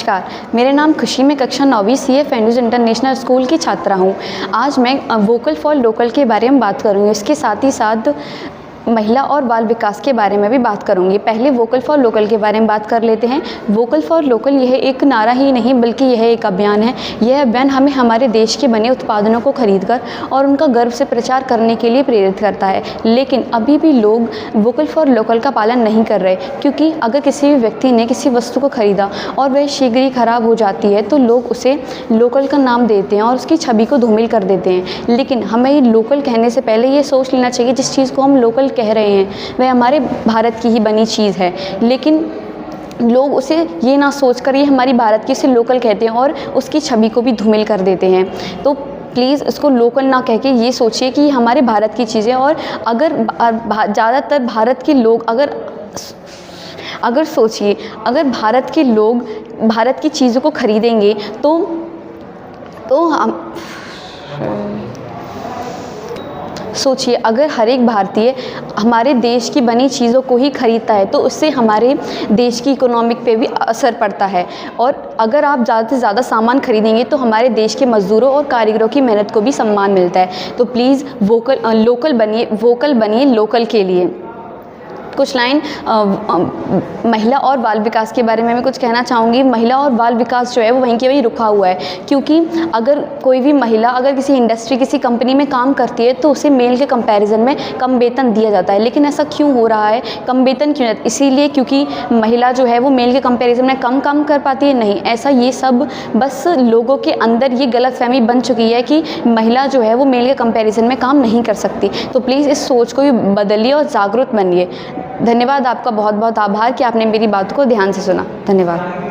नमस्कार, मेरा नाम खुशी, मैं कक्षा 9वीं CF एंड्रूज इंटरनेशनल स्कूल की छात्रा हूँ। आज मैं वोकल फॉर लोकल के बारे में बात करूँगी। इसके साथ ही साथ महिला और बाल विकास के बारे में भी बात करूँगी। पहले वोकल फॉर लोकल के बारे में बात कर लेते हैं। वोकल फॉर लोकल यह एक नारा ही नहीं बल्कि यह एक अभियान है। यह अभियान हमें हमारे देश के बने उत्पादनों को खरीदकर और उनका गर्व से प्रचार करने के लिए प्रेरित करता है। लेकिन अभी भी लोग वोकल फॉर लोकल का पालन नहीं कर रहे, क्योंकि अगर किसी भी व्यक्ति ने किसी वस्तु को खरीदा और वह शीघ्र ही खराब हो जाती है तो लोग उसे लोकल का नाम देते हैं और उसकी छवि को धूमिल कर देते हैं। लेकिन हमें लोकल कहने से पहले ये सोच लेना चाहिए जिस चीज़ को हम लोकल कह रहे हैं वह हमारे भारत की ही बनी चीज़ है। लेकिन लोग उसे ये ना सोचकर ये हमारी भारत की, इसे लोकल कहते हैं और उसकी छवि को भी धूमिल कर देते हैं। तो प्लीज़ इसको लोकल ना कह के ये सोचिए कि ये हमारे भारत की चीज़ है। और अगर ज़्यादातर भारत के लोग अगर सोचिए, अगर भारत के लोग भारत की चीज़ों को खरीदेंगे तो हम सोचिए, अगर हर एक भारतीय हमारे देश की बनी चीज़ों को ही खरीदता है तो उससे हमारे देश की इकोनॉमिक पे भी असर पड़ता है। और अगर आप ज़्यादा से ज़्यादा सामान खरीदेंगे तो हमारे देश के मज़दूरों और कारीगरों की मेहनत को भी सम्मान मिलता है। तो प्लीज़ वोकल बनिए लोकल के लिए। कुछ लाइन महिला और बाल विकास के बारे में मैं कुछ कहना चाहूँगी। महिला और बाल विकास जो है वो वहीं के वहीं रुका हुआ है, क्योंकि अगर कोई भी महिला अगर किसी इंडस्ट्री, किसी कंपनी में काम करती है तो उसे मेल के कंपैरिजन में कम वेतन दिया जाता है। लेकिन ऐसा क्यों हो रहा है, कम वेतन क्यों? इसीलिए क्योंकि महिला जो है वो मेल के कंपैरिजन में कम काम कर पाती है। नहीं, ऐसा ये सब बस लोगों के अंदर ये गलतफहमी बन चुकी है कि महिला जो है वो मेल के कंपैरिजन में काम नहीं कर सकती। तो प्लीज़ इस सोच को भी बदलिए और जागरूक बनिए। धन्यवाद, आपका बहुत बहुत आभार कि आपने मेरी बात को ध्यान से सुना। धन्यवाद।